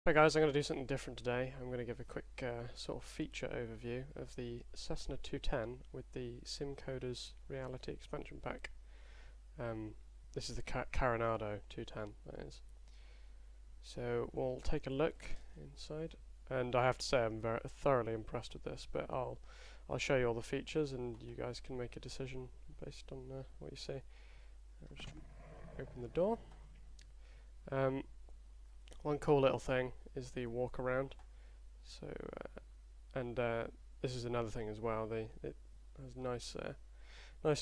Hi guys, I'm going to do something different today. I'm going to give a quick sort of feature overview of the Cessna 210 with the Simcoders Reality expansion pack. This is the Carenado 210, that is. So we'll take a look inside, and I have to say I'm very thoroughly impressed with this, but I'll show you all the features and you guys can make a decision based on what you see. I'll just open the door. One cool little thing is the walkaround. So, this is another thing as well. It has nice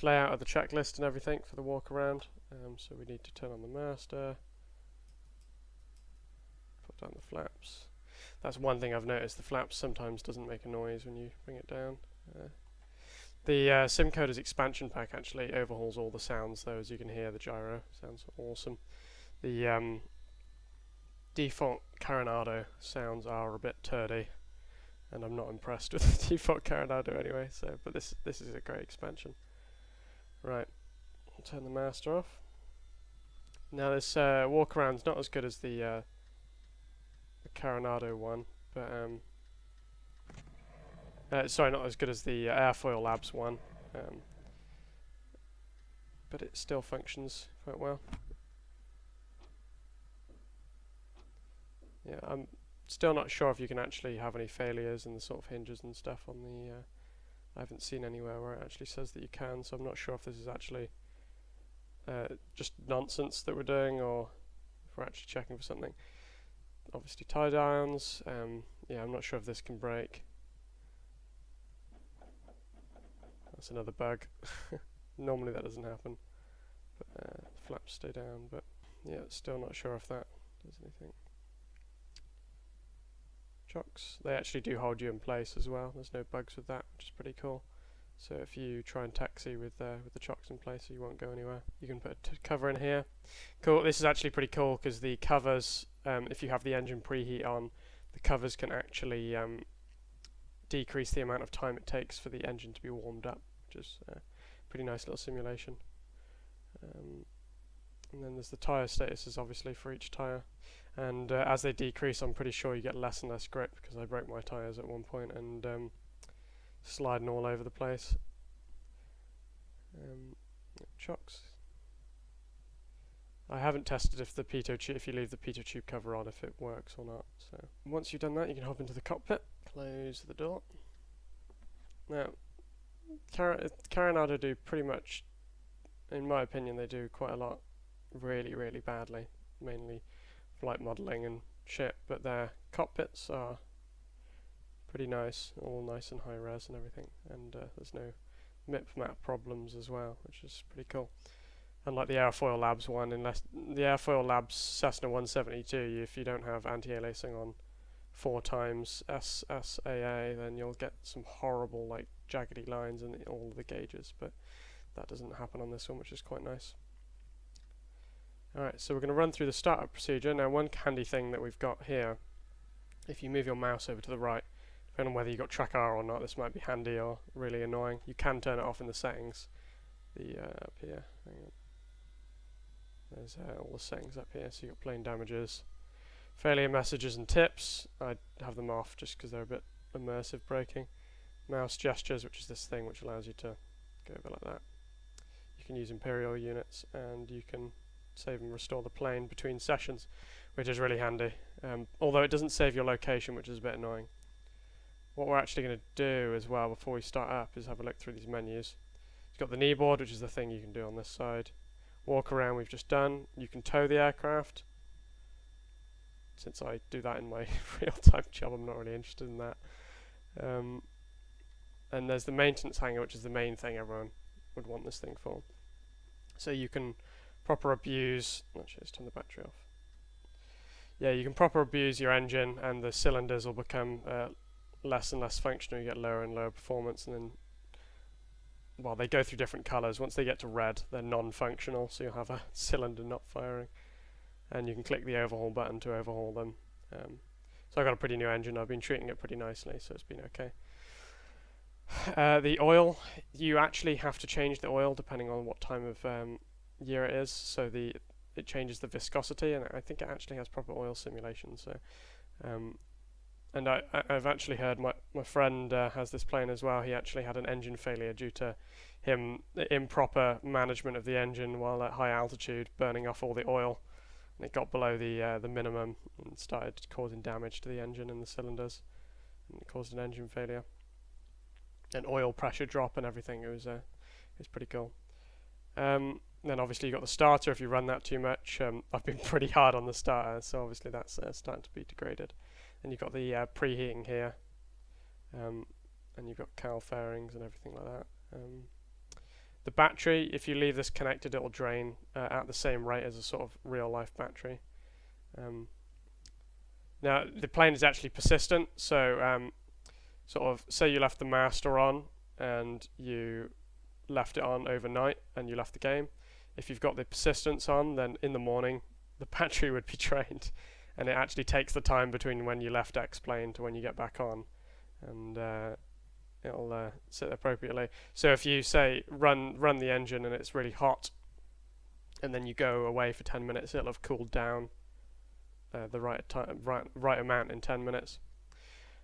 layout of the checklist and everything for the walkaround. So we need to turn on the master, put down the flaps. That's one thing I've noticed. The flaps sometimes doesn't make a noise when you bring it down. The Simcoders expansion pack actually overhauls all the sounds, though, as you can hear. The gyro sounds awesome. The default Carenado sounds are a bit turdy, and I'm not impressed with the default Carenado anyway. So, but this is a great expansion. Right, I'll turn the master off. Now this walkaround's not as good as the Carenado one, but sorry, not as good as the Airfoil Labs one, but it still functions quite well. Yeah, I'm still not sure if you can actually have any failures in the sort of hinges and stuff on the I haven't seen anywhere where it actually says that you can, so I'm not sure if this is actually just nonsense that we're doing or if we're actually checking for something. Obviously tie downs, yeah, I'm not sure if this can break. That's another bug. Normally that doesn't happen, but flaps stay down, but yeah, still not sure if that does anything. Chocks, they actually do hold you in place as well. There's no bugs with that, which is pretty cool. So if you try and taxi with the chocks in place, you won't go anywhere. You can put a cover in here. Cool. This is actually pretty cool because the covers, if you have the engine preheat on, the covers can actually decrease the amount of time it takes for the engine to be warmed up, which is a pretty nice little simulation. And then there's the tyre statuses, obviously, for each tyre. And as they decrease, I'm pretty sure you get less and less grip, because I broke my tyres at one point and sliding all over the place. Chocks. I haven't tested if the pitot tube, if you leave the pitot tube cover on, if it works or not. So once you've done that, you can hop into the cockpit, close the door. Now, Carenado do pretty much, in my opinion, they do quite a lot really, really badly, mainly flight modelling and shit, but their cockpits are pretty nice, all nice and high res and everything, and there's no mip-map problems as well, which is pretty cool. Unlike the Airfoil Labs one, unless the Airfoil Labs Cessna 172, if you don't have anti-aliasing on 4 times SSAA, then you'll get some horrible, like, jaggedy lines in all of the gauges, but that doesn't happen on this one, which is quite nice. Alright, so we're going to run through the startup procedure. Now, one handy thing that we've got here, if you move your mouse over to the right, depending on whether you've got track R or not, this might be handy or really annoying. You can turn it off in the settings. Up here, hang on. There's all the settings up here, so you've got plane damages, failure messages and tips. I have them off just because they're a bit immersive braking. Mouse gestures, which is this thing which allows you to go over like that. You can use imperial units, and you can save and restore the plane between sessions, which is really handy, although it doesn't save your location, which is a bit annoying. What we're actually going to do as well before we start up is have a look through these menus. It's got the kneeboard, which is the thing you can do on this side. Walk around, we've just done. You can tow the aircraft. Since I do that in my real-time job, I'm not really interested in that. And there's the maintenance hangar, which is the main thing everyone would want this thing for. So you can proper abuse, actually let's turn the battery off. Yeah, you can proper abuse your engine, and the cylinders will become less and less functional. You get lower and lower performance, and then, well, they go through different colours. Once they get to red, they're non-functional, so you'll have a cylinder not firing. And you can click the overhaul button to overhaul them. So I've got a pretty new engine. I've been treating it pretty nicely, so it's been okay. The oil, you actually have to change the oil depending on what time of year it is, so it changes the viscosity, and I think it actually has proper oil simulation, so And I've actually heard my friend has this plane as well. He actually had an engine failure due to the improper management of the engine while at high altitude, burning off all the oil, and it got below the minimum and started causing damage to the engine and the cylinders, and it caused an engine failure, and oil pressure drop and everything. It was pretty cool. Then obviously you got the starter. If you run that too much, I've been pretty hard on the starter, so obviously that's starting to be degraded. And you've got the preheating here, and you've got cowl fairings and everything like that. The battery, if you leave this connected, it'll drain at the same rate as a sort of real-life battery. Now the plane is actually persistent, so sort of say you left the master on and you left it on overnight and you left the game. If you've got the persistence on, then in the morning the battery would be drained. And it actually takes the time between when you left X-Plane to when you get back on, and it'll sit appropriately. So if you say run the engine and it's really hot, and then you go away for 10 minutes, it'll have cooled down the right amount in 10 minutes.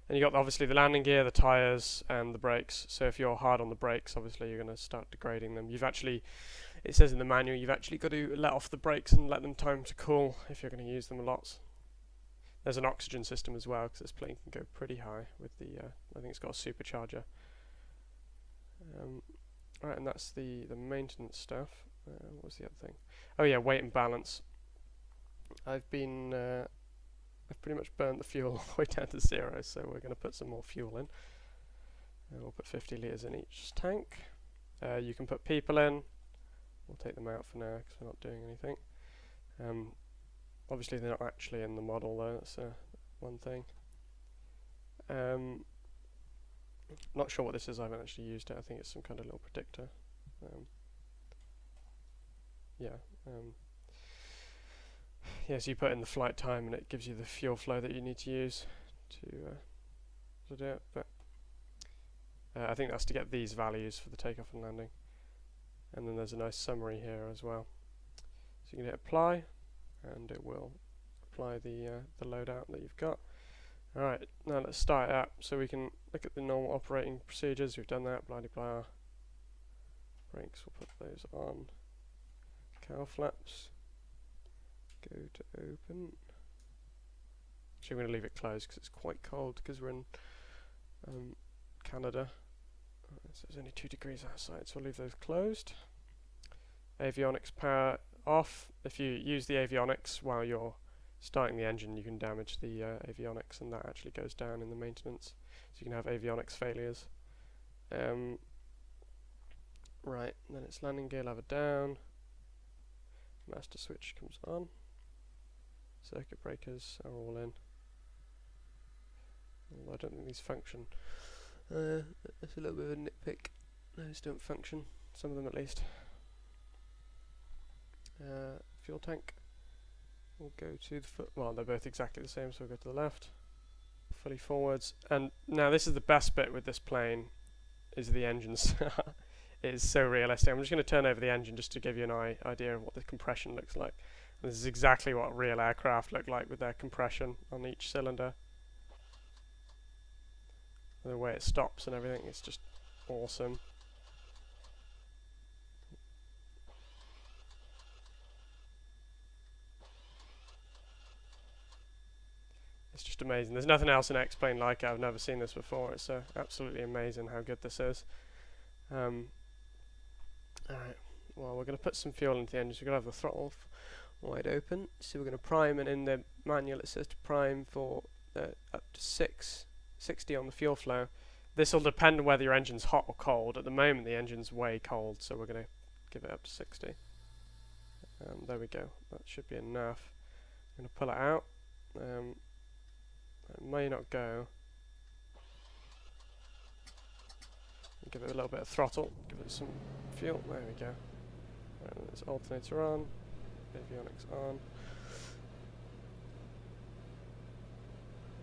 And you got obviously the landing gear, the tires, and the brakes. So if you're hard on the brakes, obviously you're going to start degrading them. It says in the manual, you've actually got to let off the brakes and let them time to cool if you're going to use them a lot. There's an oxygen system as well, because this plane can go pretty high with the, I think it's got a supercharger. Right, and that's the maintenance stuff. What was the other thing? Oh yeah, weight and balance. I've pretty much burnt the fuel all the way down to 0, so we're going to put some more fuel in. We'll put 50 litres in each tank. You can put people in. We'll take them out for now, because we're not doing anything. Obviously they're not actually in the model though, that's one thing. Not sure what this is, I haven't actually used it. I think it's some kind of little predictor. So you put in the flight time and it gives you the fuel flow that you need to use to do it. But I think that's to get these values for the takeoff and landing. And then there's a nice summary here as well. So you can hit apply, and it will apply the loadout that you've got. Alright, now let's start it up so we can look at the normal operating procedures. We've done that, blah-de-blah. Brakes, we'll put those on. Cowl flaps. Go to open. Actually, I'm going to leave it closed because it's quite cold because we're in Canada. So there's only 2 degrees outside, so we'll leave those closed. Avionics power off. If you use the avionics while you're starting the engine, you can damage the avionics, and that actually goes down in the maintenance. So you can have avionics failures. Right, and then it's landing gear lever down. Master switch comes on. Circuit breakers are all in. Although I don't think these function. That's a little bit of a nitpick. Those don't function, some of them at least. Fuel tank. We'll go to the well, they're both exactly the same, so we'll go to the left. Fully forwards. And now this is the best bit with this plane, is the engines. It is so realistic. I'm just going to turn over the engine just to give you an idea of what the compression looks like. And this is exactly what real aircraft look like with their compression on each cylinder. And the way it stops and everything, it's just awesome. It's just amazing. There's nothing else in X-Plane like it. I've never seen this before. It's absolutely amazing how good this is. Alright, well, we're going to put some fuel into the engine. So we're going to have the throttle wide open. So we're going to prime, and in the manual it says to prime for up to 60 on the fuel flow. This will depend on whether your engine's hot or cold. At the moment the engine's way cold, so we're going to give it up to 60. There we go. That should be enough. I'm going to pull it out. It may not go. Give it a little bit of throttle, give it some fuel. There we go. Right, there's alternator on, avionics on.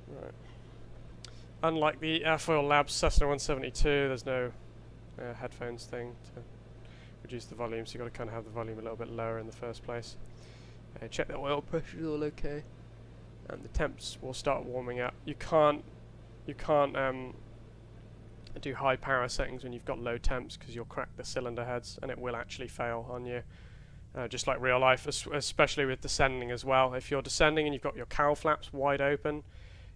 Right. Unlike the Airfoil Labs Cessna 172, there's no headphones thing to reduce the volume, so you've got to kind of have the volume a little bit lower in the first place. Check that oil pressure is all okay. and the temps will start warming up. You can't do high power settings when you've got low temps, because you'll crack the cylinder heads and it will actually fail on you. Just like real life, especially with descending as well. If you're descending and you've got your cowl flaps wide open,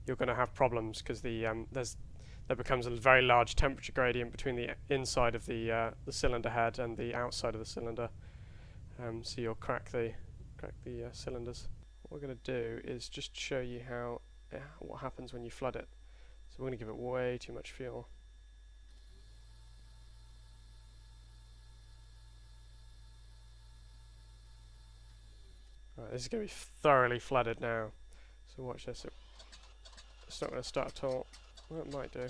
you're going to have problems, because there becomes a very large temperature gradient between the inside of the cylinder head and the outside of the cylinder. So you'll crack the cylinders. What we're going to do is just show you what happens when you flood it. So we're going to give it way too much fuel. Right, this is going to be thoroughly flooded now. So watch this. It's not going to start at all. Well, it might do.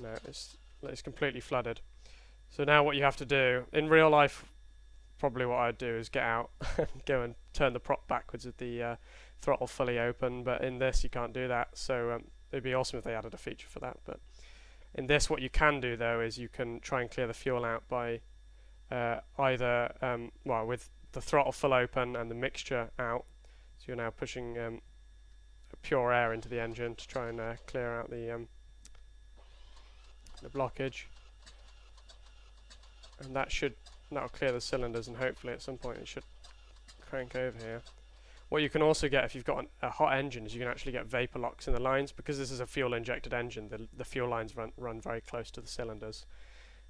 No, it's completely flooded. So now what you have to do, in real life, probably what I'd do is get out and go and turn the prop backwards with the throttle fully open, but in this you can't do that, so it'd be awesome if they added a feature for that. But in this, what you can do though is you can try and clear the fuel out by either with the throttle full open and the mixture out, so you're now pushing pure air into the engine to try and clear out the blockage, and that'll clear the cylinders, and hopefully at some point it should crank over here. What you can also get if you've got a hot engine is you can actually get vapor locks in the lines, because this is a fuel injected engine. The fuel lines run very close to the cylinders,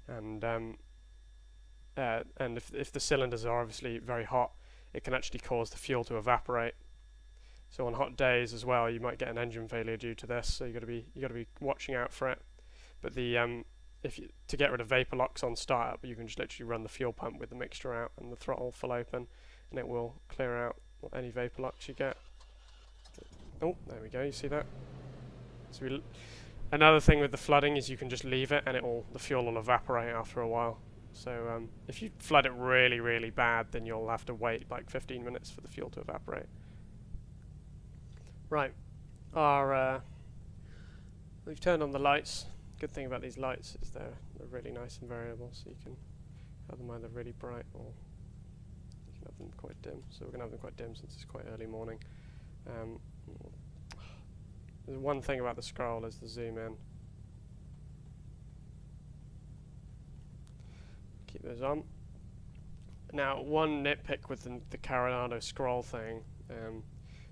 and if the cylinders are obviously very hot, it can actually cause the fuel to evaporate. So on hot days as well, you might get an engine failure due to this. So you got to be watching out for it. But to get rid of vapor locks on startup, you can just literally run the fuel pump with the mixture out and the throttle full open, and it will clear out any vapor locks you get. Oh, there we go. You see that? So another thing with the flooding is you can just leave it, and the fuel will evaporate after a while. So if you flood it really, really bad, then you'll have to wait like 15 minutes for the fuel to evaporate. Right, we've turned on the lights. Good thing about these lights is they're really nice and variable, so you can have them either really bright or you can have them quite dim. So we're going to have them quite dim since it's quite early morning. There's one thing about the scroll is the zoom in. Keep those on. Now, one nitpick with the Carenado scroll thing,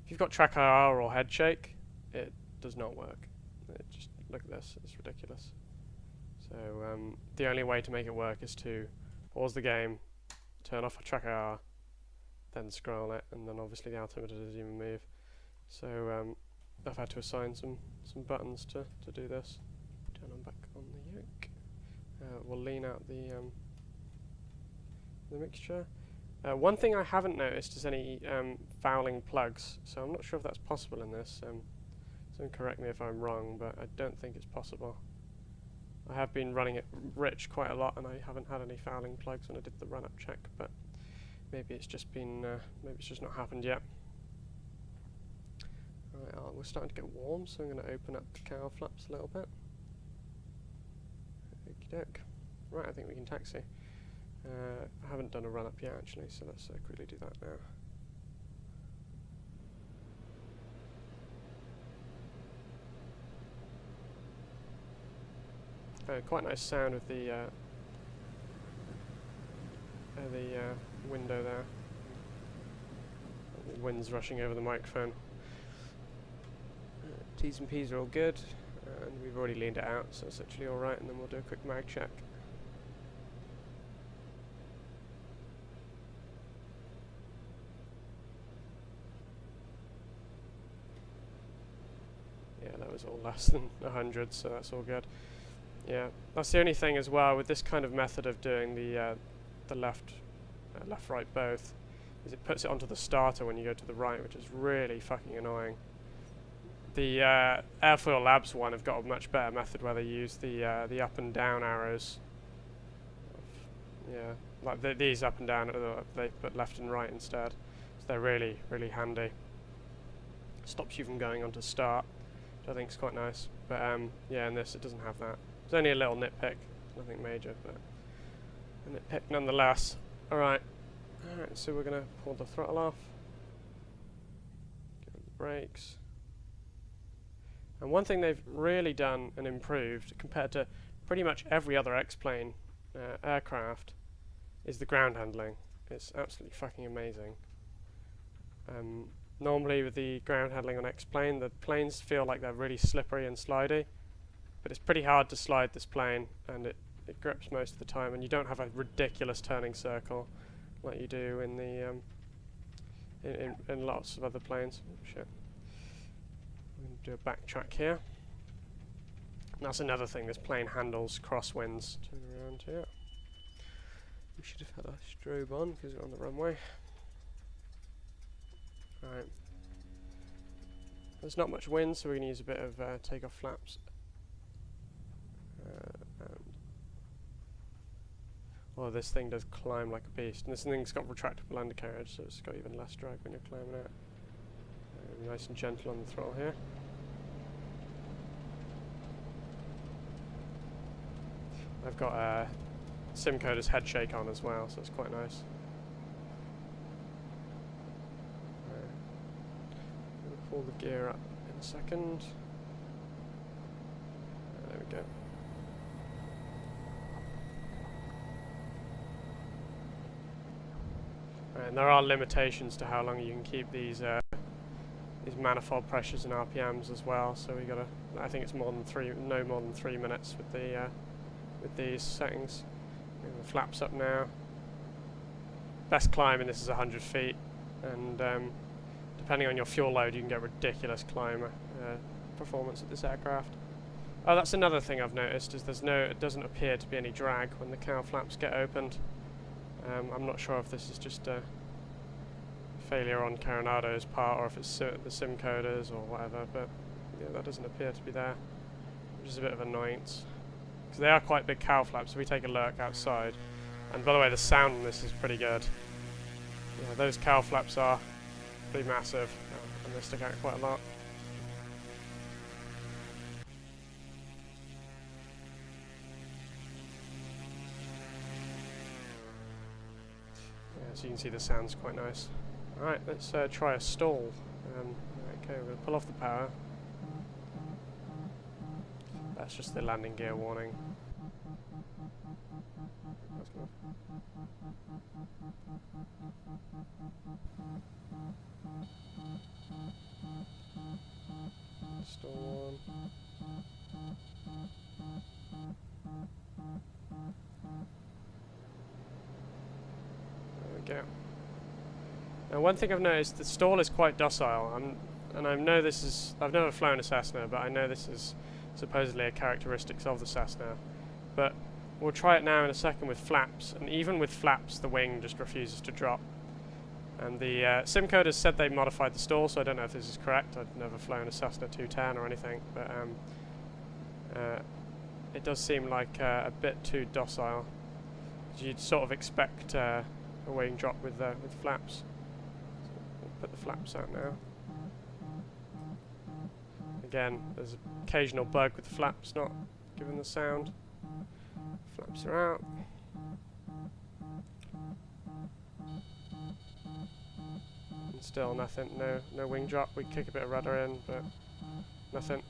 if you've got track IR or head shake, it does not work. Look at this, it's ridiculous. So the only way to make it work is to pause the game, turn off a track IR, then scroll it, and then obviously the altimeter doesn't even move. So I've had to assign some buttons to do this. Turn on back on the yoke. We'll lean out the mixture. One thing I haven't noticed is any fouling plugs, so I'm not sure if that's possible in this. Someone correct me if I'm wrong, but I don't think it's possible. I have been running it rich quite a lot, and I haven't had any fouling plugs when I did the run-up check, but maybe it's just not happened yet. Right, we're starting to get warm, so I'm going to open up the cowl flaps a little bit. Okey-doke. Right, I think we can taxi. I haven't done a run-up yet, actually, so let's quickly do that now. Quite nice sound with the window there. The wind's rushing over the microphone. T's and P's are all good, and we've already leaned it out, so it's actually alright, and then we'll do a quick mag check. Yeah, that was all less than 100, so that's all good. Yeah, that's the only thing as well with this kind of method of doing the left, right both, is it puts it onto the starter when you go to the right, which is really fucking annoying. The Airfoil Labs one have got a much better method where they use the up and down arrows. Yeah, like these up and down, they put left and right instead, so they're really, really handy. Stops you from going on to start, which I think is quite nice. But yeah, in this it doesn't have that. It's only a little nitpick, nothing major, but a nitpick nonetheless. Alright, so we're going to pull the throttle off. brakes. And one thing they've really done and improved compared to pretty much every other X-plane aircraft is the ground handling. It's absolutely fucking amazing. Normally with the ground handling on X-plane, the planes feel like they're really slippery and slidey, but it's pretty hard to slide this plane, and it grips most of the time, and you don't have a ridiculous turning circle like you do in the in lots of other planes. Oh, shit. I'm going to do a backtrack here. And that's another thing, this plane handles crosswinds. Turn around here. We should have had our strobe on because we're on the runway. Right. There's not much wind, so we're going to use a bit of takeoff flaps. Well, this thing does climb like a beast, and this thing's got retractable undercarriage, so it's got even less drag when you're climbing out. Nice and gentle on the throttle here. I've got a Simcoder's head shake on as well, so it's quite nice. Pull the gear up in a second. There we go. Right, and there are limitations to how long you can keep these manifold pressures and RPMs as well. So we gotta. I think it's no more than 3 minutes with the with these settings. The flaps up now. Best climb in this is 100 feet, and depending on your fuel load, you can get ridiculous climb performance of this aircraft. Oh, that's another thing I've noticed, is it doesn't appear to be any drag when the cowl flaps get opened. I'm not sure if this is just a failure on Carenado's part, or if it's the simcoders or whatever, but yeah, that doesn't appear to be there, which is a bit of annoyance. Because they are quite big cowl flaps, so we take a lurk outside. And by the way, the sound on this is pretty good. Yeah, those cowl flaps are pretty massive, and they stick out quite a lot. Yeah, so you can see the sound's quite nice. Alright, let's try a stall. Okay, we're going to pull off the power. That's just the landing gear warning. Stall on. There we go. Now, one thing I've noticed, the stall is quite docile, and I know this is. I've never flown a Cessna, but I know this is supposedly a characteristics of the Cessna. But we'll try it now in a second with flaps, and even with flaps, the wing just refuses to drop. And the Simcoders said they modified the stall, so I don't know if this is correct. I've never flown a Cessna 210 or anything, but it does seem like a bit too docile. You'd sort of expect a wing drop with flaps. So we'll put the flaps out now. Again, there's an occasional bug with the flaps not giving the sound. Flaps are out. And still nothing, no wing drop. We kick a bit of rudder in, but nothing.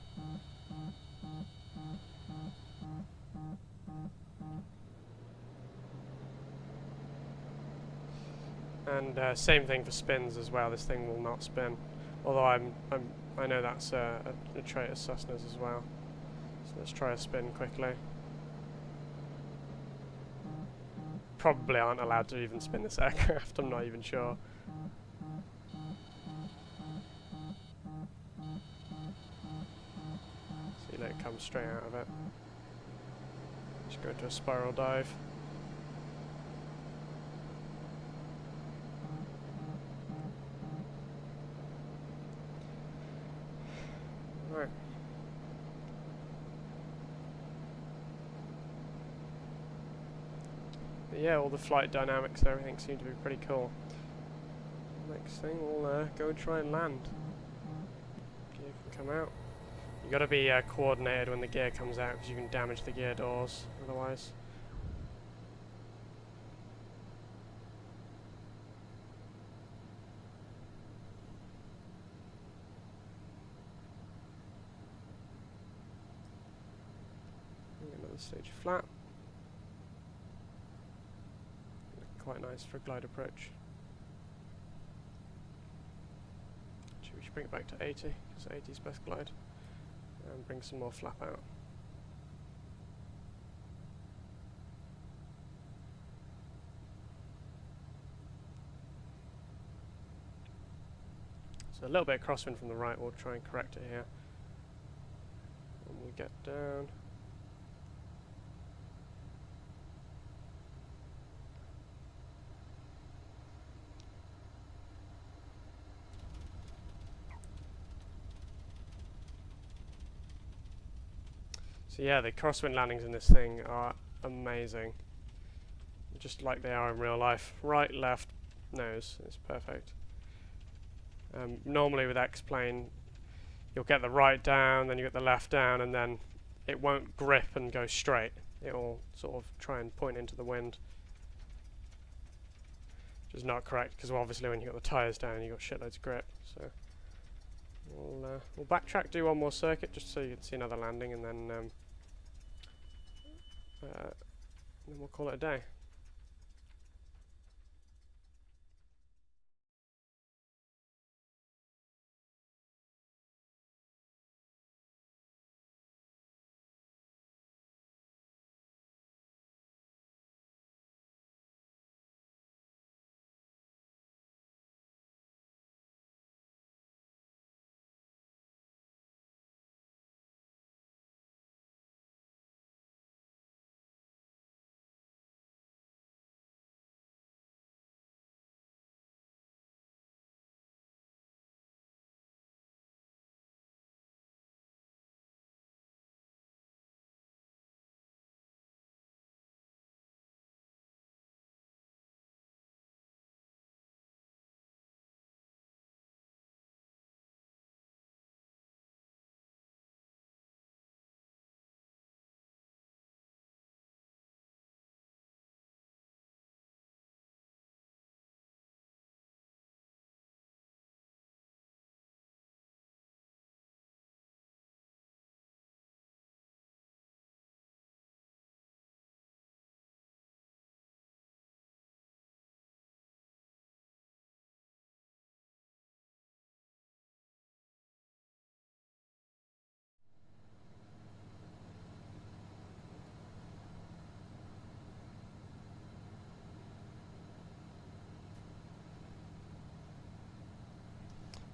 And same thing for spins as well. This thing will not spin. Although I know that's a trait of Cessna's as well. So let's try a spin quickly. Probably aren't allowed to even spin this aircraft. I'm not even sure. See, let it come straight out of it. Just go into a spiral dive. Right. But yeah, all the flight dynamics and everything seem to be pretty cool. Next thing, we'll go and try and land. Gear can come out. You got to be coordinated when the gear comes out, because you can damage the gear doors otherwise. stage flat. Quite nice for a glide approach. Actually, we should bring it back to 80, because 80 is best glide. And bring some more flap out. So a little bit of crosswind from the right, we'll try and correct it here. When we get down. So yeah, the crosswind landings in this thing are amazing. Just like they are in real life. Right, left, nose. It's perfect. Normally with X-plane, you'll get the right down, then you get the left down, and then it won't grip and go straight. It will sort of try and point into the wind. Which is not correct, because obviously when you've got the tyres down, you've got shitloads of grip. So we'll backtrack, do one more circuit, just so you can see another landing, and then we'll call it a day.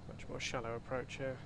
Much more shallow approach here.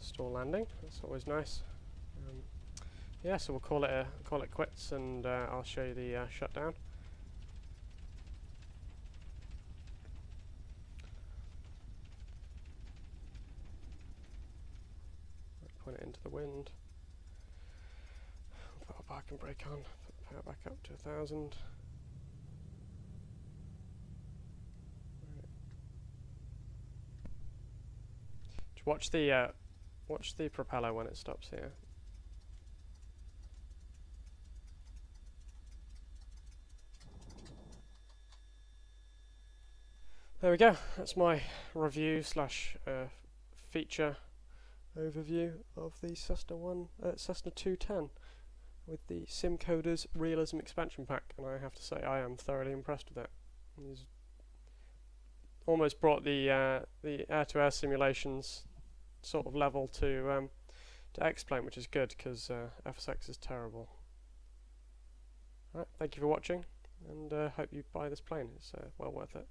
Stall landing. That's always nice. Yeah, so we'll call it quits, and I'll show you the shutdown. Point it into the wind. Put our parking brake on. Put the power back up to 1000. Watch the propeller when it stops here. There we go. That's my review slash feature overview of the Cessna 210 with the Simcoders Realism expansion pack, and I have to say I am thoroughly impressed with it. He's almost brought the air-to-air simulations sort of level to X-plane, which is good because FSX is terrible. Alright, thank you for watching, and hope you buy this plane. It's well worth it.